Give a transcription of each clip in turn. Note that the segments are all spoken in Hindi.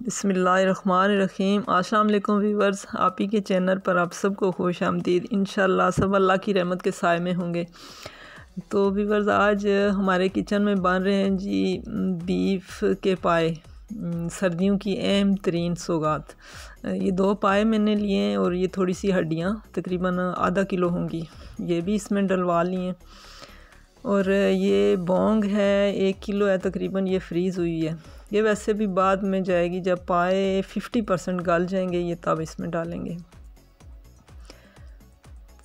बिस्मिल्लाहिर्रहमानिर्रहीम। अस्सलाम वालेकुम व्यूवर्स, आप ही के चैनल पर आप सबको खुश आमदीद। इंशाल्लाह सब अल्लाह की रहमत के साए में होंगे। तो व्यूवर्स, आज हमारे किचन में बन रहे हैं जी बीफ के पाए, सर्दियों की अहम तरीन सौगात। ये 2 पाए मैंने लिए हैं और ये थोड़ी सी हड्डियाँ तकरीबन आधा किलो होंगी, ये भी इसमें डलवा ली हैं। और ये बोंग है 1 किलो है तकरीबन, ये फ्रीज़ हुई है। ये वैसे भी बाद में जाएगी, जब पाए 50% गल जाएंगे ये तब इसमें डालेंगे।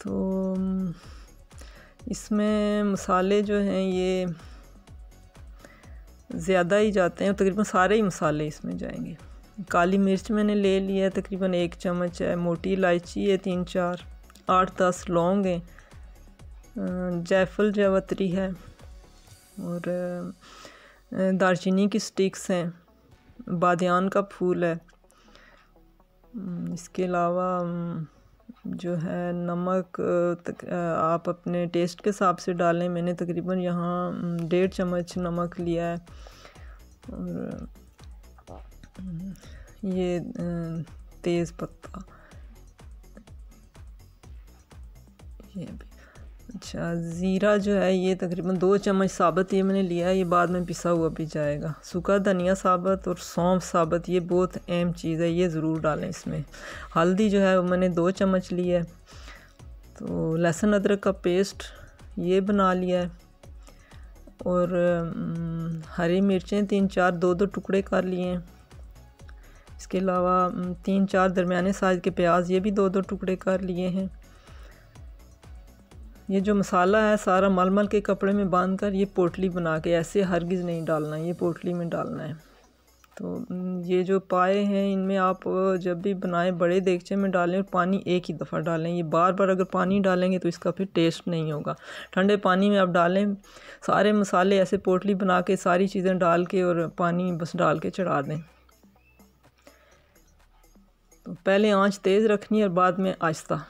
तो इसमें मसाले जो हैं ये ज़्यादा ही जाते हैं, तकरीबन सारे ही मसाले इसमें जाएंगे। काली मिर्च मैंने ले लिया है तकरीबन 1 चम्मच है, मोटी इलायची है 3-4, 8-10 लौंग हैं, जायफल जावित्री है और दालचीनी की स्टिक्स हैं, बादियान का फूल है। इसके अलावा जो है नमक आप अपने टेस्ट के हिसाब से डालें। मैंने तकरीबन यहाँ 1.5 चम्मच नमक लिया है। और ये तेज़ पत्ता, ये भी अच्छा। ज़ीरा जो है ये तकरीबन 2 चम्मच साबुत ये मैंने लिया है, ये बाद में पिसा हुआ भी जाएगा। सूखा धनिया साबुत और सौंफ साबुत, ये बहुत अहम चीज़ है, ये ज़रूर डालें इसमें। हल्दी जो है वो मैंने 2 चम्मच ली है। तो लहसुन अदरक का पेस्ट ये बना लिया है। और हरी मिर्चें 3-4 2-2 टुकड़े कर लिए हैं। इसके अलावा 3-4 दरमियाने साइज़ के प्याज, ये भी 2-2 टुकड़े कर लिए हैं। ये जो मसाला है सारा मलमल के कपड़े में बांध कर ये पोटली बना के, ऐसे हरगिज़ नहीं डालना, ये पोटली में डालना है। तो ये जो पाए हैं इनमें आप जब भी बनाएं बड़े देगचे में डालें और पानी एक ही दफ़ा डालें। ये बार बार अगर पानी डालेंगे तो इसका फिर टेस्ट नहीं होगा। ठंडे पानी में आप डालें, सारे मसाले ऐसे पोटली बना के सारी चीज़ें डाल के और पानी बस डाल के चढ़ा दें। तो पहले आँच तेज़ रखनी और बाद में आहिस्ता।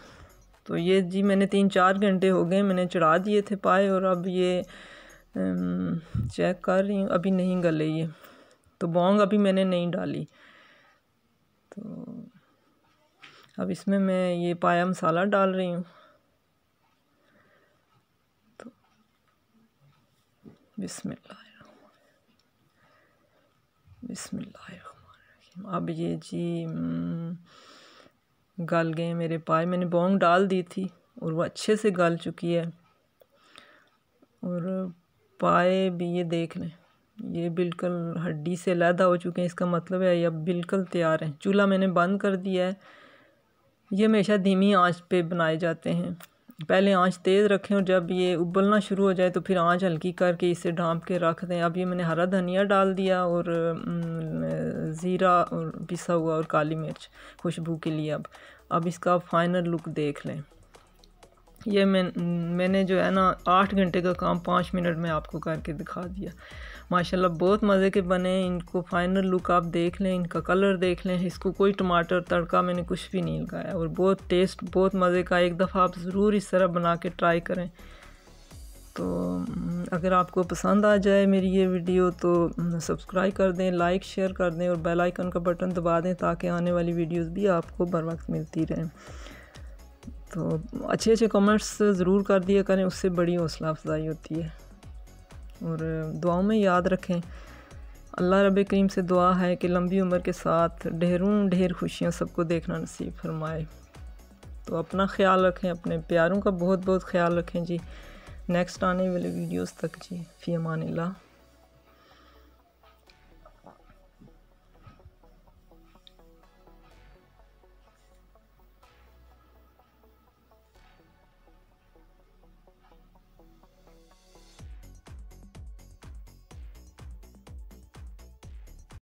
तो ये जी मैंने 3-4 घंटे हो गए मैंने चढ़ा दिए थे पाए, और अब ये चेक कर रही हूँ अभी नहीं गले ये। तो बोंग अभी मैंने नहीं डाली। तो अब इसमें मैं ये पाया मसाला डाल रही हूँ। तो बिस्मिल्लाहिर्रहमानिर्रहीम। अब ये जी गल गए मेरे पाए। मैंने बोंग डाल दी थी और वो अच्छे से गल चुकी है। और पाए भी ये देख लें, ये बिल्कुल हड्डी से अलहदा हो चुके हैं, इसका मतलब है ये अब बिल्कुल तैयार हैं। चूल्हा मैंने बंद कर दिया है। ये हमेशा धीमी आंच पे बनाए जाते हैं। पहले आंच तेज़ रखें और जब ये उबलना शुरू हो जाए तो फिर आंच हल्की करके इसे ढाँप के रख दें। अब ये मैंने हरा धनिया डाल दिया और ज़ीरा और पिसा हुआ और काली मिर्च खुशबू के लिए। अब इसका फाइनल लुक देख लें। ये मैंने जो है ना 8 घंटे का काम 5 मिनट में आपको करके दिखा दिया। माशाल्लाह बहुत मज़े के बने। इनको फाइनल लुक आप देख लें, इनका कलर देख लें। इसको कोई टमाटर तड़का मैंने कुछ भी नहीं लगाया और बहुत टेस्ट बहुत मज़े का। एक दफ़ा आप ज़रूर इस तरह बना के ट्राई करें। तो अगर आपको पसंद आ जाए मेरी ये वीडियो तो सब्सक्राइब कर दें, लाइक शेयर कर दें और बेल आइकन का बटन दबा दें ताकि आने वाली वीडियोज़ भी आपको बर वक्त मिलती रहें। तो अच्छे कमेंट्स ज़रूर कर दिया करें, उससे बड़ी हौसला अफजाई होती है। और दुआओं में याद रखें। अल्लाह रब करीम से दुआ है कि लंबी उम्र के साथ ढेर खुशियाँ सबको देखना नसीब फरमाए। तो अपना ख्याल रखें, अपने प्यारों का बहुत बहुत ख्याल रखें जी। नेक्स्ट आने वाले वीडियोस तक जी फ़ी अमानिल्लाह।